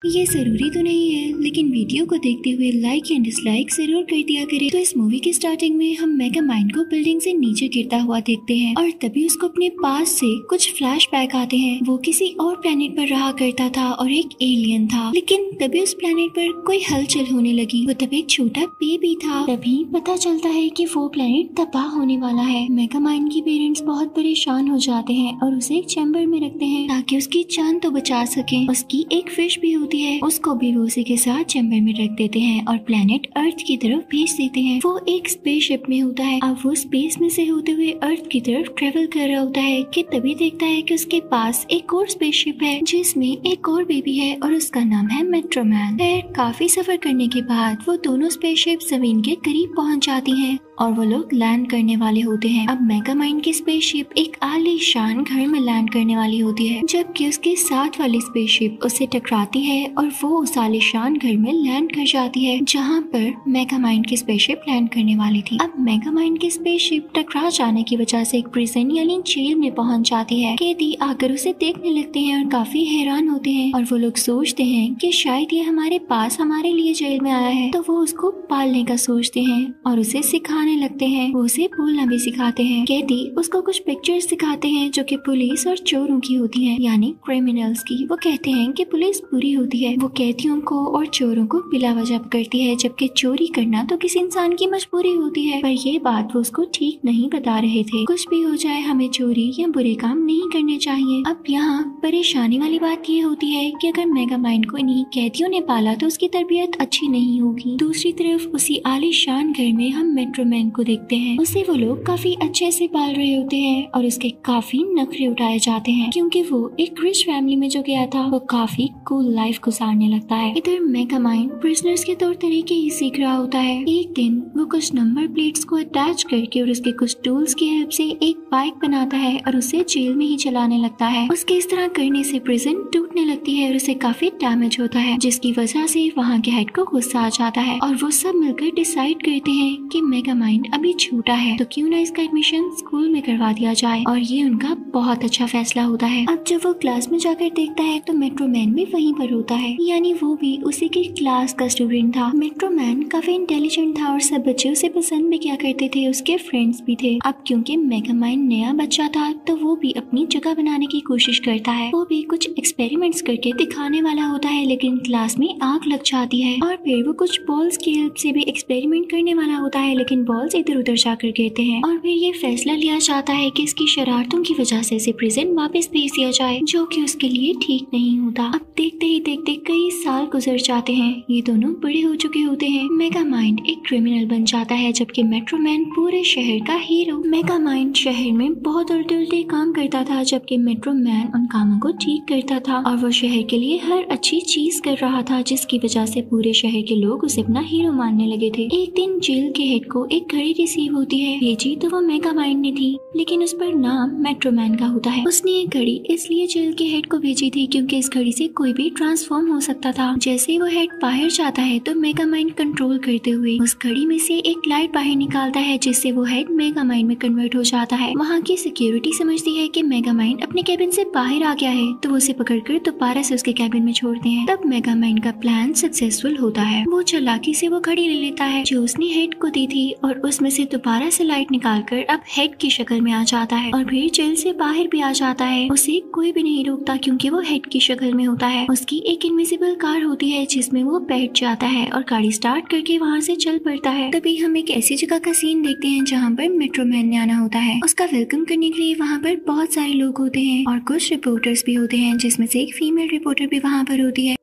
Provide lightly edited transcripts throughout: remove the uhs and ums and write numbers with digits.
ये जरूरी तो नहीं है, लेकिन वीडियो को देखते हुए लाइक या डिसलाइक जरूर कर दिया करें। तो इस मूवी की स्टार्टिंग में हम मेगामाइंड को बिल्डिंग से नीचे गिरता हुआ देखते हैं और तभी उसको अपने पास से कुछ फ्लैशबैक आते हैं। वो किसी और प्लेनेट पर रहा करता था और एक एलियन था, लेकिन तभी उस प्लेनेट पर कोई हलचल होने लगी। वो तभी एक छोटा बेबी था। तभी पता चलता है कि वो प्लेनेट तबाह होने वाला है। मेगामाइंड के पेरेंट्स बहुत परेशान हो जाते हैं और उसे एक चैम्बर में रखते हैं ताकि उसकी जान तो बचा सके। उसकी एक फिश भी होती है, उसको भी वो उसी के साथ चैम्बर में रख देते हैं और प्लेनेट अर्थ की तरफ भेज देते हैं। वो एक स्पेसशिप में होता है। अब वो स्पेस में से होते हुए अर्थ की तरफ ट्रेवल कर रहा होता है कि तभी देखता है कि उसके पास एक और स्पेसशिप है जिसमें एक और बेबी है और उसका नाम है मेट्रोमैन। फिर काफी सफर करने के बाद वो दोनों स्पेसशिप जमीन के करीब पहुंच जाती हैं और वो लोग लैंड करने वाले होते हैं। अब मेगामाइंड की स्पेसशिप एक आलीशान घर में लैंड करने वाली होती है, जबकि उसके साथ वाली स्पेसशिप उससे टकराती है और वो उस आलीशान घर में लैंड कर जाती है जहाँ पर मेगामाइंड की स्पेसशिप लैंड करने वाली थी। अब मेगामाइंड की स्पेसशिप टकरा जाने की वजह से एक प्रिजन यानी जेल में पहुंच जाती है। कैदी आकर उसे देखने लगते हैं और काफी हैरान होते हैं और वो लोग सोचते हैं कि शायद ये हमारे पास हमारे लिए जेल में आया है, तो वो उसको पालने का सोचते हैं और उसे सिखाने लगते हैं। वो उसे बोलना भी सिखाते हैं। कैदी उसको कुछ पिक्चर्स दिखाते हैं जो कि पुलिस और चोरों की होती हैं, यानी क्रिमिनल्स की। वो कहते हैं कि पुलिस बुरी होती है, वो कैदियों को और चोरों को बिला वजह करती है, जबकि चोरी करना तो किसी इंसान की मजबूरी होती है। पर ये बात वो उसको ठीक नहीं बता रहे थे। कुछ भी हो जाए, हमें चोरी या बुरे काम नहीं करने चाहिए। अब यहाँ परेशानी वाली बात ये होती है कि अगर मेगामाइंड को इन्हीं कैदियों ने पाला तो उसकी तरबियत अच्छी नहीं होगी। दूसरी तरफ उसी आलीशान घर में हम मेट्रोमैन को देखते हैं। उसे वो लोग काफी अच्छे से पाल रहे होते हैं और उसके काफी नखरे उठाए जाते हैं क्योंकि वो एक रिच फैमिली में जो गया था वो काफी कूल लाइफ गुजारने लगता है। इधर मेगामाइंड प्रिजनर्स के तौर तरीके ही सीख रहा होता है। एक दिन वो कुछ नंबर प्लेट्स को अटैच करके और उसके कुछ टूल्स की हेल्प से एक बाइक बनाता है और उसे जेल में ही चलाने लगता है। उसके इस तरह करने से प्रिजन टूटने लगती है और उसे काफी डैमेज होता है, जिसकी वजह से वहाँ के हेड को गुस्सा आ जाता है और वो सब मिलकर डिसाइड करते हैं कि मेगामाइंड अभी छोटा है तो क्यों ना इसका एडमिशन स्कूल में करवा दिया जाए, और ये उनका बहुत अच्छा फैसला होता है। अब जब वो क्लास में जाकर देखता है तो मेट्रोमैन भी वहीं पर होता है, यानी वो भी उसी की क्लास का स्टूडेंट था। मेट्रोमैन काफी इंटेलिजेंट था और सब बच्चे उसे पसंद भी किया करते थे, उसके फ्रेंड्स भी थे। अब क्योंकि मेगामाइंड नया बच्चा था तो वो भी अपनी जगह बनाने की कोशिश करता है। वो भी कुछ एक्सपेरिमेंट्स करके दिखाने वाला होता है, लेकिन क्लास में आग लग जाती है और फिर वो कुछ बॉल्स की हेल्प से भी एक्सपेरिमेंट करने वाला होता है, लेकिन बॉल्स इधर उधर जाकर गिरते हैं और फिर ये फैसला लिया जाता है कि इसकी शरारतों की वजह से इसे प्रिजन वापस भेज दिया जाए, जो कि उसके लिए ठीक नहीं होता। अब देखते ही देखते कई साल गुजर जाते हैं। ये दोनों बड़े हो चुके होते हैं। मेगामाइंड एक क्रिमिनल बन जाता है जबकि मेट्रोमैन पूरे शहर का हीरो। मेगामाइंड शहर में बहुत उल्टे उल्टे काम करता था जबकि मेट्रोमैन उन कामों को ठीक करता था और वो शहर के लिए हर अच्छी चीज कर रहा था, जिसकी वजह से पूरे शहर के लोग उसे अपना हीरो मानने लगे थे। एक दिन जेल के हेड को एक घड़ी रिसीव होती है। भेजी तो वो मेगामाइंड ने थी, लेकिन उस पर नाम मेट्रोमैन का होता है। उसने ये घड़ी इसलिए जेल के हेड को भेजी थी क्योंकि इस घड़ी से कोई भी ट्रांसफॉर्म हो सकता था। जैसे ही वो हेड बाहर जाता है तो मेगामाइंड कंट्रोल करते हुए उस घड़ी में से एक लाइट बाहर निकालता है, जिससे वो हेड मेगामाइंड में कन्वर्ट हो जाता है। वहाँ की सिक्योरिटी समझती है कि मेगामाइंड अपने कैबिन से बाहर आ गया है, तो वो उसे पकड़कर दोबारा से उसके कैबिन में छोड़ते हैं। तब मेगामाइंड का प्लान सक्सेसफुल होता है। वो चालाकी से वो घड़ी ले लेता है जो उसने हेड को दी थी और उसमें से दोबारा से लाइट निकालकर अब हेड की शक्ल में आ जाता है और फिर जेल से बाहर भी आ जाता है। उसे कोई भी नहीं रोकता क्योंकि वो हेड की शक्ल में होता है। उसकी एक इनविजिबल कार होती है जिसमें वो बैठ जाता है और गाड़ी स्टार्ट करके वहाँ से चल पड़ता है। तभी हम एक ऐसी जगह का सीन देखते हैं जहाँ पर मेट्रोमैन ने आना होता है। उसका वेलकम करने के लिए वहाँ पर बहुत सारे लोग होते हैं और कुछ रिपोर्टर्स भी होते हैं, जिसमें से एक फीमेल रिपोर्टर भी वहाँ पर होती है।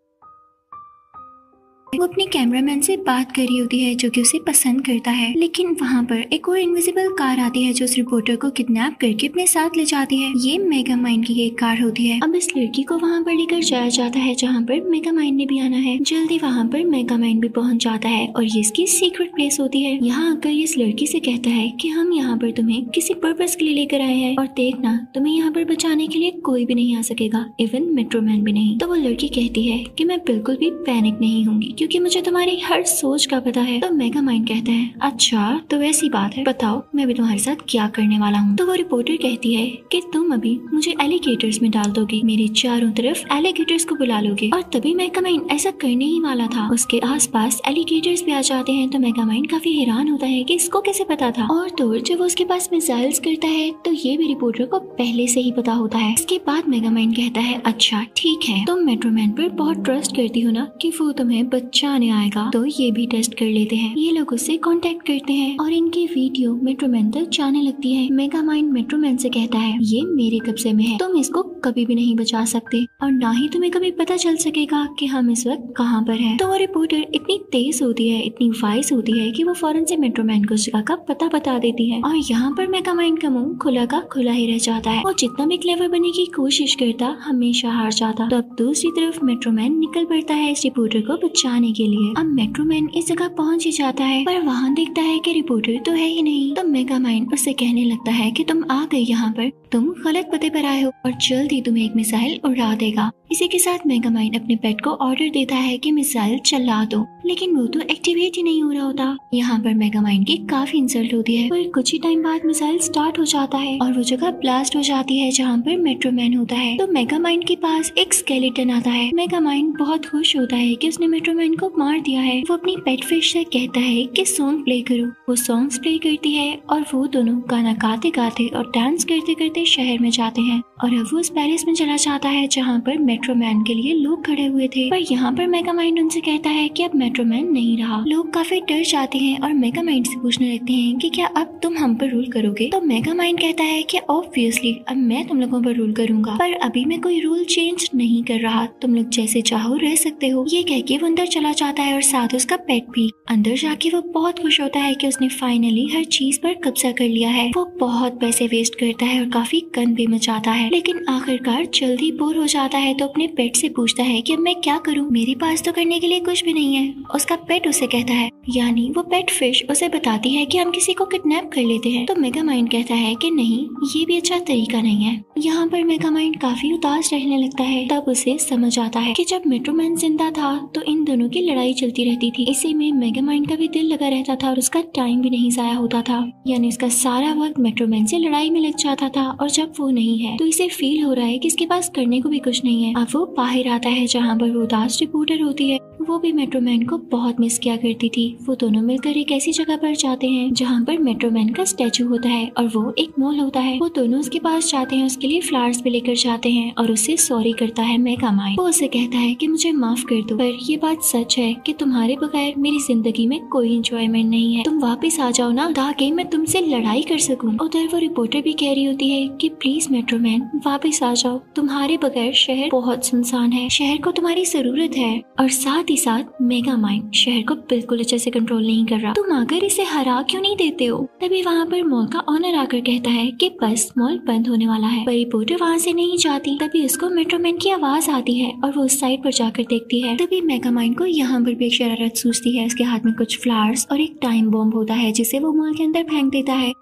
वो अपने कैमरामैन से बात कर रही होती है जो कि उसे पसंद करता है, लेकिन वहाँ पर एक और इनविजिबल कार आती है जो उस रिपोर्टर को किडनैप करके अपने साथ ले जाती है। ये मेगामाइंड की एक कार होती है। अब इस लड़की को वहाँ पर लेकर जाया जाता है जहाँ पर मेगामाइंड ने भी आना है। जल्दी वहाँ पर मेगामाइंड भी पहुँच जाता है और ये इसकी सीक्रेट प्लेस होती है। यहाँ आकर इस लड़की से कहता है कि हम यहाँ पर तुम्हें किसी पर्पस के लिए लेकर आए हैं और देखना तुम्हें यहाँ पर बचाने के लिए कोई भी नहीं आ सकेगा, इवन मेट्रोमैन भी नहीं। तो वो लड़की कहती है कि मैं बिल्कुल भी पैनिक नहीं होंगी क्योंकि मुझे तुम्हारी हर सोच का पता है। तो मेगामाइंड कहता है अच्छा तो ऐसी बात है, बताओ मैं भी तुम्हारे साथ क्या करने वाला हूँ। तो वो रिपोर्टर कहती है कि तुम अभी मुझे एलिगेटर्स में डाल दोगे, मेरे चारों तरफ एलिगेटर्स को बुला लोगे। और तभी मेगामाइंड ऐसा करने ही वाला था, उसके आसपास एलिगेटर्स भी आ जाते हैं। तो मेगामाइंड काफी हैरान होता है कि इसको कैसे पता था। और तो जब वो उसके पास मिसाइल्स करता है तो ये भी रिपोर्टर को पहले से ही पता होता है। इसके बाद मेगामाइंड कहता है अच्छा ठीक है, तुम मेट्रोमैन पर बहुत ट्रस्ट करती हो ना कि वो तुम्हें बचाने आएगा, तो ये भी टेस्ट कर लेते हैं। ये लोग उससे कांटेक्ट करते हैं और इनकी वीडियो मेट्रोमैन तक जाने लगती है। मेगामाइंड मेट्रोमैन से कहता है ये मेरे कब्जे में है, तुम इसको कभी भी नहीं बचा सकते और ना ही तुम्हें कभी पता चल सकेगा कि हम इस वक्त कहाँ पर हैं। तो वो रिपोर्टर इतनी तेज होती है, इतनी वाइज होती है कि वो फौरन से मेट्रोमैन को उस जगह का पता बता देती है। और यहाँ पर मेगामाइंड का मुंह खुला का खुला ही रह जाता है। वो जितना भी क्लेवर बनने की कोशिश करता हमेशा हार जाता। तो अब दूसरी तरफ मेट्रोमैन निकल पड़ता है इस रिपोर्टर को बचाने के लिए। अब मेट्रोमैन इस जगह पहुंच ही जाता है पर वहाँ देखता है कि रिपोर्टर तो है ही नहीं। तो मेगामाइंड उससे कहने लगता है कि तुम आ गए यहाँ पर, तुम गलत पते पर आए हो और जल्द ही तुम्हें एक मिसाइल उड़ा देगा। इसी के साथ मेगामाइंड अपने पेट को ऑर्डर देता है कि मिसाइल चला दो, लेकिन वो तो एक्टिवेट ही नहीं हो रहा होता। यहाँ पर मेगामाइंड की काफी इंसल्ट होती है। पर कुछ ही टाइम बाद मिसाइल स्टार्ट हो जाता है और वो जगह ब्लास्ट हो जाती है जहाँ पर मेट्रोमैन होता है। तो मेगामाइंड के पास एक स्केलेटन आता है। मेगामाइंड बहुत खुश होता है कि उसने मेट्रोमैन को मार दिया है। वो अपनी पेट फिश से कहता है कि सॉन्ग प्ले करो। वो सॉन्ग्स प्ले करती है और वो दोनों गाना गाते गाते और डांस करते करते शहर में जाते हैं। और अब वो उस पैलेस में चला जाता है जहाँ पर मेट्रोमैन के लिए लोग खड़े हुए थे। पर यहाँ पर मेगामाइंड उनसे कहता है कि अब मेट्रोमैन नहीं रहा। लोग काफी डर जाते हैं और मेगामाइंड से पूछने लगते हैं कि क्या अब तुम हम पर रूल करोगे। तो मेगामाइंड कहता है कि ऑब्वियसली अब मैं तुम लोगों पर रूल करूंगा, पर अभी मैं कोई रूल चेंज नहीं कर रहा, तुम लोग जैसे चाहो रह सकते हो। ये कह के वो अंदर चला जाता है और साथ उसका पेट भी। अंदर जाके वो बहुत खुश होता है कि उसने फाइनली हर चीज पर कब्जा कर लिया है। वो बहुत पैसे वेस्ट करता है और काफी गंद भी मचाता है, लेकिन आखिरकार जल्दी बोर हो जाता है। तो अपने पेट से पूछता है कि अब मैं क्या करूं, मेरे पास तो करने के लिए कुछ भी नहीं है। उसका पेट उसे कहता है, यानी वो पेट फिश उसे बताती है कि हम किसी को किडनैप कर लेते हैं। तो मेगामाइंड कहता है कि नहीं, ये भी अच्छा तरीका नहीं है। यहाँ पर मेगामाइंड काफी उदास रहने लगता है। तब उसे समझ आता है कि जब मेट्रोमैन जिंदा था तो इन दोनों की लड़ाई चलती रहती थी। इसी में मेगामाइंड का भी दिल लगा रहता था और उसका टाइम भी नहीं जाया होता था, यानी उसका सारा वक्त मेट्रोमैन से लड़ाई में लग जाता था। और जब वो नहीं है तो इसे फील हो रहा है कि इसके पास करने को भी कुछ नहीं है। अब वो बाहर आता है जहाँ पर वो उदास रिपोर्टर होती है। वो भी मेट्रोमैन को बहुत मिस किया करती थी। वो दोनों मिलकर एक ऐसी जगह पर जाते हैं जहाँ पर मेट्रोमैन का स्टैचू होता है और वो एक मॉल होता है। वो दोनों उसके पास जाते हैं, उसके लिए फ्लावर्स भी लेकर जाते हैं और उससे सॉरी करता है मेगामाइंड। वो उसे कहता है कि मुझे माफ कर दो, पर ये बात सच है कि तुम्हारे बगैर मेरी जिंदगी में कोई एंजॉयमेंट नहीं है। तुम वापस आ जाओ ना ताकि मैं तुमसे लड़ाई कर सकूं। उधर वो रिपोर्टर भी कह रही होती है कि प्लीज मेट्रोमैन वापस आ जाओ, तुम्हारे बगैर शहर बहुत सुनसान है, शहर को तुम्हारी जरूरत है। और साथ ही साथ मेगामाइंड शहर को बिल्कुल अच्छे से कंट्रोल नहीं कर रहा, तुम आकर इसे हरा क्यों नहीं देते हो। तभी वहाँ पर मॉल का ऑनर आकर कहता है कि बस मॉल बंद होने वाला है। पर रिपोर्टर वहाँ से नहीं जाती। तभी उसको मेट्रोमैन की आवाज आती है और वो उस साइड पर जाकर देखती है। तभी मेगामाइंड को यहाँ पर भी एक शरारत सूझती है। उसके हाथ में कुछ फ्लावर्स और एक टाइम बॉम्ब होता है जिसे वो मॉल के अंदर फेंक देता है।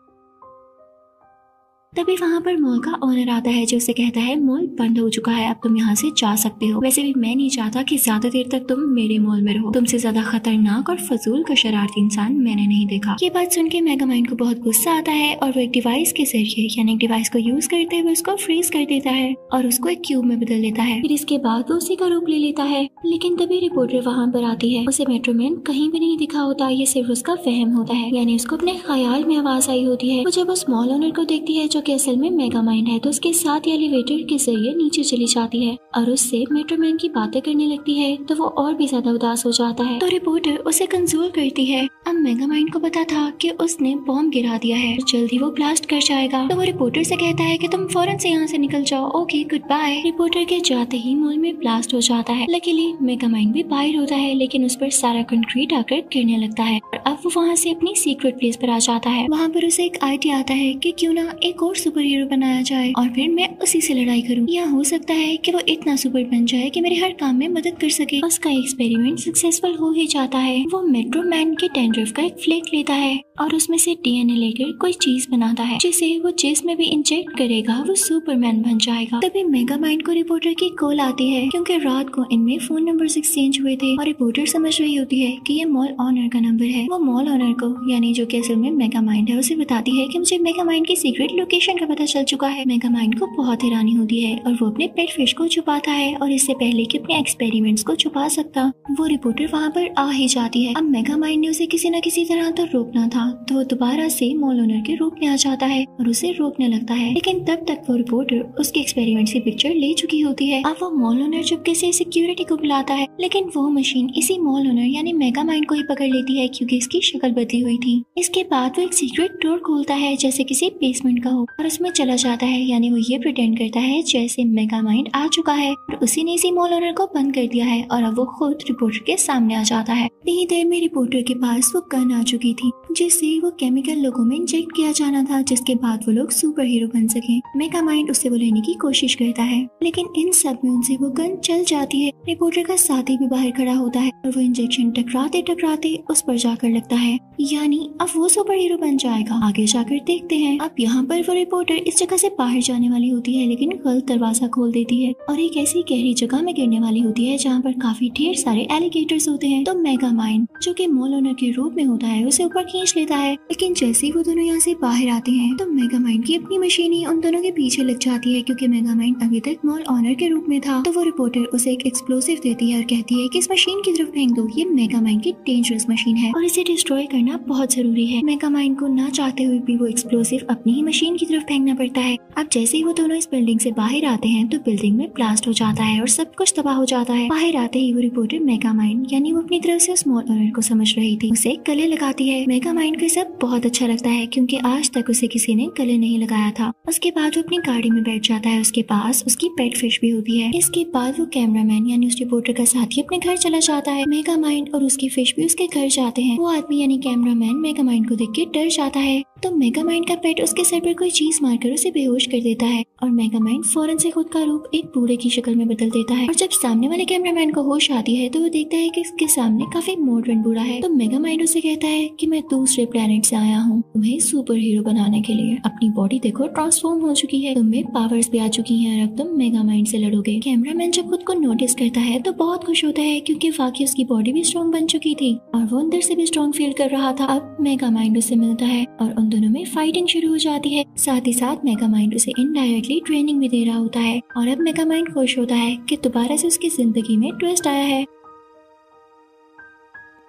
तभी वहाँ पर मॉल का ओनर आता है जो उसे कहता है मॉल बंद हो चुका है, अब तुम यहाँ से जा सकते हो। वैसे भी मैं नहीं चाहता कि ज्यादा देर तक तुम मेरे मॉल में रहो, तुमसे ज्यादा खतरनाक और फजूल का शरारती इंसान मैंने नहीं देखा। ये बात सुन के मेगामाइंड को बहुत गुस्सा आता है और वो एक डिवाइस के जरिए यानी एक डिवाइस को यूज करते हुए उसको फ्रीज कर देता है और उसको एक क्यूब में बदल देता है। फिर इसके बाद वो उसी का रूप ले लेता है। लेकिन तभी रिपोर्टर वहाँ पर आती है। उसे मेट्रोमैन कहीं भी नहीं दिखा होता, ये सिर्फ उसका वहम होता है, यानी उसको अपने ख्याल में आवाज आई होती है। वो जब उस मॉल ओनर को देखती है जो कि असल में मेगामाइंड है, तो उसके साथ एलिवेटर के जरिए नीचे चली जाती है और उससे मेट्रोमैन की बातें करने लगती है। तो वो और भी ज्यादा उदास हो जाता है। तो रिपोर्टर उसे कंसोल करती है। अब मेगामाइंड को पता था कि उसने बॉम्ब गिरा दिया है, जल्दी वो ब्लास्ट कर जाएगा। तो वो रिपोर्टर से कहता है कि तुम फौरन से यहाँ से निकल जाओ, ओके गुड बाय। रिपोर्टर के जाते ही मॉल में ब्लास्ट हो जाता है। लकीली मेगामाइंड भी बाहर होता है, लेकिन उस पर सारा कंक्रीट आकर गिरने लगता है और अब वो वहाँ से अपनी सीक्रेट प्लेस पर आ जाता है। वहाँ पर उसे एक आइडिया आता है कि क्यों ना एक और सुपर हीरो बनाया जाए और फिर मैं उसी से लड़ाई करूँ, या हो सकता है कि वो इतना सुपर बन जाए कि मेरे हर काम में मदद कर सके। उसका एक्सपेरिमेंट सक्सेसफुल हो ही जाता है। वो मेट्रो मैन के डैंड्रफ का एक फ्लेक लेता है और उसमें से डीएनए लेकर कोई चीज बनाता है जिसे वो जिसमें भी इंजेक्ट करेगा वो सुपरमैन बन जाएगा। तभी मेगामाइंड को रिपोर्टर की कॉल आती है क्योंकि रात को इनमें फोन नंबर्स एक्सचेंज हुए थे और रिपोर्टर समझ रही होती है कि ये मॉल ऑनर का नंबर है। वो मॉल ऑनर को, यानी जो कि असल में मेगामाइंड है, उसे बताती है कि मुझे मेगामाइंड की सीक्रेट लोकेशन का पता चल चुका है। मेगामाइंड को बहुत हैरानी होती है और वो अपने पेट फिश को छुपाता है और इससे पहले कि अपने एक्सपेरिमेंट्स को छुपा सकता, वो रिपोर्टर वहाँ पर आ ही जाती है। अब मेगामाइंड ने उसे किसी न किसी तरह तो रोकना था, तो वो दोबारा से मॉल ओनर के रूप में आ जाता है और उसे रोकने लगता है, लेकिन तब तक वो रिपोर्टर उसके एक्सपेरिमेंट्स की पिक्चर ले चुकी होती है। अब वो मॉल ओनर चुपके से सिक्योरिटी को बुलाता है, लेकिन वो मशीन इसी मॉल ओनर यानी मेगामाइंड को ही पकड़ लेती है क्योंकि इसकी शक्ल बदली हुई थी। इसके बाद वो एक सीक्रेट डोर खोलता है जैसे किसी बेसमेंट का हो और उसमें चला जाता है, यानी वो ये प्रिटेंड करता है जैसे मेगामाइंड आ चुका है और उसी ने इसी मॉल ओनर को बंद कर दिया है और अब वो खुद रिपोर्टर के सामने आ जाता है। इतनी देर में रिपोर्टर के पास वो गन आ चुकी थी जिससे वो केमिकल लोगों में इंजेक्ट किया जाना था, जिसके बाद वो लोग सुपर हीरो बन सके। मेगामाइंड उससे वो लेने की कोशिश करता है, लेकिन इन सब में उनसे वो गन चल जाती है। रिपोर्टर का साथी भी बाहर खड़ा होता है और वो इंजेक्शन टकराते टकराते उस पर जाकर लगता है, यानी अब वो सुपर हीरो बन जाएगा। आगे जाकर देखते हैं। अब यहाँ पर वो रिपोर्टर इस जगह से बाहर जाने वाली होती है, लेकिन गलत दरवाजा खोल देती है और एक ऐसी गहरी जगह में गिरने वाली होती है जहाँ पर काफी ढेर सारे एलिगेटर्स होते हैं। तो मेगामाइंड जो कि मॉल ओनर के रूप में होता है उसे ऊपर खींच लेता है, लेकिन जैसे ही वो दोनों यहाँ से बाहर आते हैं तो मेगामाइंड की अपनी मशीन ही उन दोनों के पीछे लग जाती है क्योंकि मेगामाइंड अभी तक मॉल ओनर के रूप में था। तो वो रिपोर्टर उसे एक एक्सप्लोसिव देती है और कहती है कि इस मशीन की तरफ फेंक दो, ये मेगामाइंड की डेंजरस मशीन है और इसे डिस्ट्रॉय करना बहुत जरूरी है। मेगामाइंड को ना चाहते हुए भी वो एक्सप्लोसिव अपनी ही मशीन की तरफ फेंकना पड़ता है। अब जैसे ही वो दोनों इस बिल्डिंग से बाहर आते हैं तो बिल्डिंग में ब्लास्ट हो जाता है और सब कुछ तबाह हो जाता है। बाहर आते ही वो रिपोर्टर मेगामाइंड यानी वो अपनी तरफ से उस मॉल ओनर को समझ रही थी उसे गले लगाती है। मेगामाइंड को सब बहुत अच्छा लगता है क्योंकि आज तक उसे किसी ने गले नहीं लगाया था। उसके बाद वो अपनी गाड़ी में बैठ जाता है, उसके पास उसकी पेट फिश भी होती है। इसके बाद वो कैमरामैन यानी उस रिपोर्टर का साथी अपने घर चला जाता है। मेगामाइंड और उसकी फिश भी उसके घर जाते हैं। वो आदमी यानी कैमरामैन मेगामाइंड को देख के डर जाता है, तो मेगामाइंड का पेट उसके सर पर कोई चीज मारकर उसे बेहोश कर देता है और मेगामाइंड फौरन से खुद का रूप एक बूढ़े की शक्ल में बदल देता है। और जब सामने वाले कैमरामैन को होश आती है तो वो देखता है कि उसके सामने काफी मॉडर्न बूढ़ा है। तो मेगामाइंड उसे कहता है कि मैं दूसरे प्लेनेट से आया हूँ तुम्हें सुपर हीरो बनाने के लिए। अपनी बॉडी देखो ट्रांसफॉर्म हो चुकी है, तुम्हें पावर्स भी आ चुकी हैं और अब तुम मेगामाइंड से लड़ोगे। कैमरामैन जब खुद को नोटिस करता है तो बहुत खुश होता है क्योंकि वाकई उसकी बॉडी भी स्ट्रॉन्ग बन चुकी थी और वो अंदर से भी स्ट्रॉन्ग फील कर रहा था। अब मेगामाइंड उससे मिलता है और उन दोनों में फाइटिंग शुरू हो जाती है। साथ ही साथ मेगामाइंड उसे इनडायरेक्टली ट्रेनिंग भी दे रहा होता है और अब मेगामाइंड खुश होता है कि दोबारा से उसकी जिंदगी में ट्विस्ट आया है।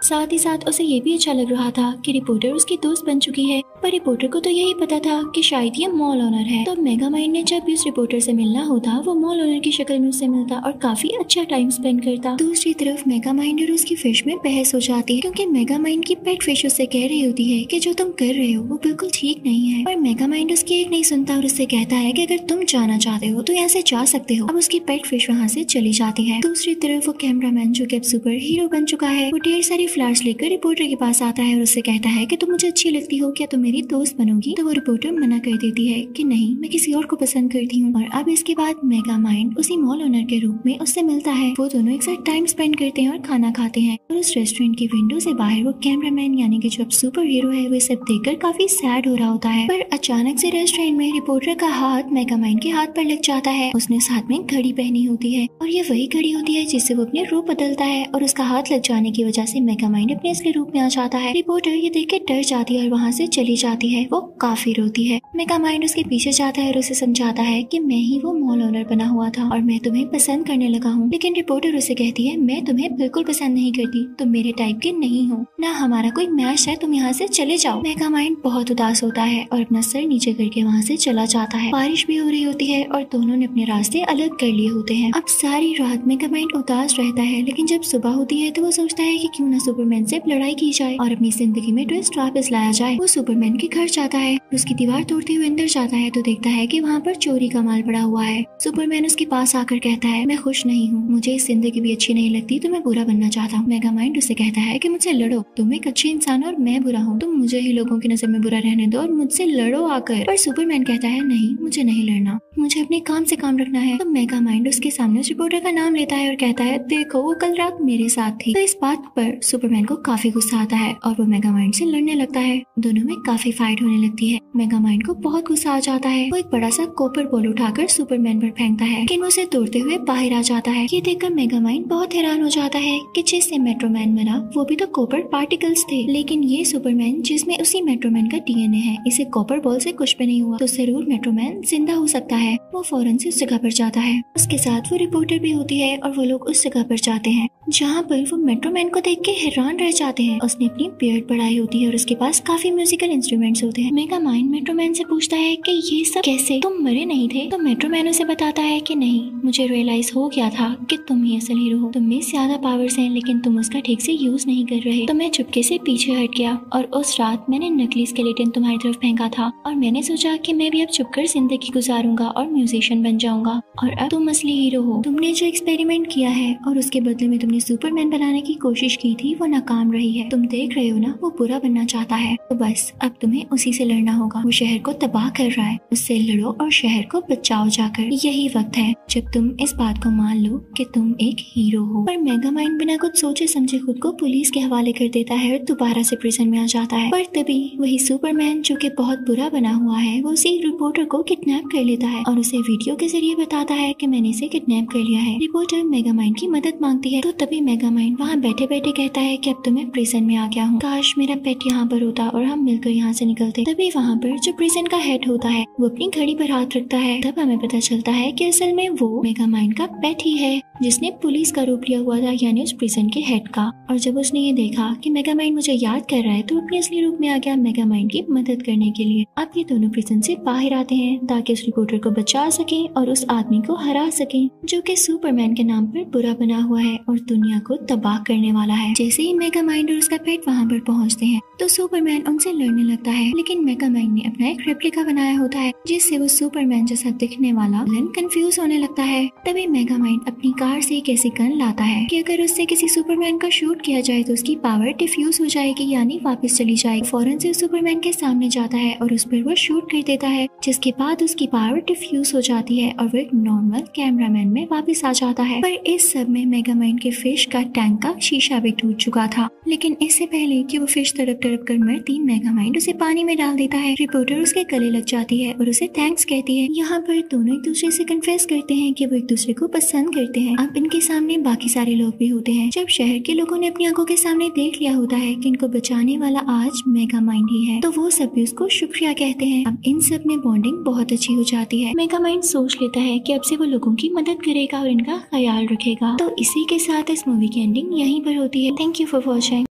साथ ही साथ उसे ये भी अच्छा लग रहा था कि रिपोर्टर उसकी दोस्त बन चुकी है, पर रिपोर्टर को तो यही पता था कि शायद ये मॉल ओनर है। तो मेगामाइंड ने जब भी उस रिपोर्टर से मिलना होता वो मॉल ओनर की शक्ल में उससे मिलता और काफी अच्छा टाइम स्पेंड करता। दूसरी तरफ मेगामाइंड और उसकी फिश में बहस हो जाती है क्योंकि मेगामाइंड की पेट फिश उससे कह रही होती है कि जो तुम कर रहे हो वो बिल्कुल ठीक नहीं है, पर मेगामाइंड उसकी एक नहीं सुनता और उससे कहता है कि अगर तुम जाना चाहते हो तो यहाँ से जा सकते हो। अब उसकी पेट फिश वहाँ से चली जाती है। दूसरी तरफ वो कैमरामैन जो कि अब सुपर हीरो बन चुका है वो ढेर सारी फ्लैश लेकर रिपोर्टर के पास आता है और उससे कहता है कि तुम मुझे अच्छी लगती हो, क्या तुम मेरी दोस्त बनोगी? तो वो रिपोर्टर मना कर देती है कि नहीं, मैं किसी और को पसंद करती हूँ। और अब इसके बाद मेगामाइंड उसी मॉल ओनर के रूप में उससे मिलता है। वो दोनों एक साथ टाइम स्पेंड करते हैं और खाना खाते हैं और उस रेस्टोरेंट की विंडो से बाहर वो कैमरामैन यानी कि जो अब सुपर हीरो है वो सब देखकर काफी सैड हो रहा होता है। पर अचानक से रेस्टोरेंट में रिपोर्टर का हाथ मेगामाइंड के हाथ पर लग जाता है। उसने साथ में घड़ी पहनी होती है और ये वही घड़ी होती है जिससे वो अपने रूप बदलता है और उसका हाथ लग जाने की वजह से मेगामाइंड अपने असली रूप में आ जाता है। रिपोर्टर ये देख के डर जाती है और वहाँ से चली जाती है। वो काफी रोती है। मेगामाइंड उसके पीछे जाता है और उसे समझाता है कि मैं ही वो मॉल ओनर बना हुआ था और मैं तुम्हें पसंद करने लगा हूँ। लेकिन रिपोर्टर उसे कहती है मैं तुम्हें बिल्कुल पसंद नहीं करती, तुम मेरे टाइप के नहीं हो, ना हमारा कोई मैच है, तुम यहाँ से चले जाओ। मेगामाइंड बहुत उदास होता है और अपना सर नीचे करके वहाँ से चला जाता है। बारिश भी हो रही होती है और दोनों ने अपने रास्ते अलग कर लिए होते हैं। अब सारी रात मेगामाइंड उदास रहता है, लेकिन जब सुबह होती है तो वो सोचता है कि क्यों ना सुपरमैन से लड़ाई की जाए और अपनी जिंदगी में ट्विस्ट वापस लाया जाए। वो सुपरमैन सुपरमैन के घर जाता है, उसकी दीवार तोड़ते हुए अंदर जाता है तो देखता है कि वहाँ पर चोरी का माल पड़ा हुआ है। सुपरमैन उसके पास आकर कहता है, मैं खुश नहीं हूँ, मुझे इस जिंदगी भी अच्छी नहीं लगती, तो मैं बुरा बनना चाहता हूँ। मेगामाइंड उसे कहता है कि मुझसे लड़ो, तुम एक अच्छे इंसान और मैं बुरा हूँ, तुम मुझे ही लोगों की नजर में बुरा रहने दो और मुझसे लड़ो आकर। पर सुपरमैन कहता है, नहीं, मुझे नहीं लड़ना, मुझे अपने काम से काम रखना है। तो मेगामाइंड उसके सामने उस रिपोर्टर का नाम लेता है और कहता है, देखो वो कल रात मेरे साथ थी। तो इस बात पर सुपरमैन को काफी गुस्सा आता है और वो मेगामाइंड से लड़ने लगता है। दोनों में काफी फाइट होने लगती है। मेगामाइंड को बहुत गुस्सा आ जाता है। वो एक बड़ा सा कॉपर बॉल उठाकर सुपरमैन पर फेंकता है, लेकिन उसे तोड़ते हुए बाहर आ जाता है। ये देखकर मेगामाइंड बहुत हैरान हो जाता है कि जिससे मेट्रोमैन बना वो भी तो कॉपर पार्टिकल्स थे, लेकिन ये सुपरमैन जिसमें उसी मेट्रोमैन का डीएनए है, इसे कॉपर बॉल से कुछ भी नहीं हुआ, तो जरूर मेट्रोमैन जिंदा हो सकता है। वो फौरन से उस जगह पर जाता है। उसके साथ वो रिपोर्टर भी होती है और वो लोग उस जगह पर जाते हैं जहाँ पर वो मेट्रोमैन को देख के हैरान रह जाते हैं। उसने अपनी बियर्ड बढ़ाई होती है और उसके पास काफी म्यूजिकल इंस्ट्रूमेंट्स होते हैं। मेगामाइंड मेट्रोमैन से पूछता है कि ये सब कैसे, तुम मरे नहीं थे? तो मेट्रोमैन उसे बताता है कि नहीं, मुझे रियलाइज हो गया था कि तुम ही असल हीरो हो, तुम में ज्यादा पावर्स हैं लेकिन तुम उसका ठीक से यूज नहीं कर रहे। तो मैं चुपके से पीछे हट गया और उस रात मैंने नकली स्केलेटन तुम्हारी तरफ फेंका था और मैंने सोचा कि मैं भी अब चुपकर जिंदगी गुजारूंगा और म्यूजिशियन बन जाऊंगा, और अब तुम असली हीरो हो। तुमने जो एक्सपेरिमेंट किया है और उसके बदले में तुमने सुपरमैन बनाने की कोशिश की थी वो नाकाम रही है। तुम देख रहे हो ना, वो बुरा बनना चाहता है, तो बस अब तुम्हें उसी से लड़ना होगा। वो शहर को तबाह कर रहा है, उससे लड़ो और शहर को बचाओ जाकर। यही वक्त है जब तुम इस बात को मान लो कि तुम एक हीरो हो। पर मेगामाइंड बिना कुछ सोचे समझे खुद को पुलिस के हवाले कर देता है और दोबारा से प्रिजन में आ जाता है। पर तभी वही सुपरमैन जो कि बहुत बुरा बना हुआ है, वो उसी रिपोर्टर को किडनैप कर लेता है और उसे वीडियो के जरिए बताता है कि मैंने इसे किडनैप कर लिया है। रिपोर्टर मेगामाइंड की मदद मांगती है तो तभी मेगामाइंड वहाँ बैठे बैठे कहता है कि अब तो मैं प्रिजन में आ गया हूँ, काश मेरा पेट यहाँ पर होता और हम मिलकर यहाँ से निकलते। तभी वहाँ पर जो प्रिजन का हेड होता है वो अपनी घड़ी पर हाथ रखता है। तब हमें पता चलता है कि असल में वो मेगामाइंड का पेट ही है जिसने पुलिस का रूप लिया हुआ था, यानी उस प्रिजन के हेड का। और जब उसने ये देखा कि मेगामाइंड मुझे याद कर रहा है तो अपने असली रूप में आ गया मेगामाइंड की मदद करने के लिए। अब ये दोनों प्रिजन से बाहर आते हैं ताकि उस रिपोर्टर को बचा सके और उस आदमी को हरा सके जो कि सुपरमैन के नाम पर बुरा बना हुआ है और दुनिया को तबाह करने वाला है। जैसे ही मेगामाइंड और उसका पेट वहाँ पर पहुँचते हैं तो सुपरमैन उनसे लड़ने लगता है, लेकिन मेगामाइंड ने अपना एक रेप्लिका बनाया होता है जिससे वो सुपरमैन जैसा दिखने वाला विलन कंफ्यूज होने लगता है। तभी मेगामाइंड अपनी कार से एक ऐसी गन लाता है कि अगर उससे किसी सुपरमैन को शूट किया जाए तो उसकी पावर डिफ्यूज हो जाएगी, यानी वापस चली जाएगी। फौरन से सुपरमैन के सामने जाता है और उस पर वो शूट कर देता है, जिसके बाद उसकी पावर डिफ्यूज हो जाती है और वो एक नॉर्मल कैमरामैन में वापस आ जाता है। पर इस सब में मेगामाइंड के फिश का टैंक का शीशा भी टूट चुका था, लेकिन इससे पहले कि वो फिश तड़प तड़प कर मरती, मेगामाइंड उसे पानी में डाल देता है। रिपोर्टर उसके गले लग जाती है और उसे थैंक्स कहती है। यहाँ पर दोनों एक दूसरे से कन्फेस करते हैं कि वो एक दूसरे को पसंद करते हैं। अब इनके सामने बाकी सारे लोग भी होते हैं। जब शहर के लोगों ने अपनी आंखों के सामने देख लिया होता है कि इनको बचाने वाला आज मेगामाइंड ही है, तो वो सब भी उसको शुक्रिया कहते हैं। अब इन सब में बॉन्डिंग बहुत अच्छी हो जाती है। मेगामाइंड सोच लेता है कि अब से वो लोगों की मदद करेगा और इनका ख्याल रखेगा। तो इसी के साथ इस मूवी की एंडिंग यहीं पर होती है। Thank you for watching.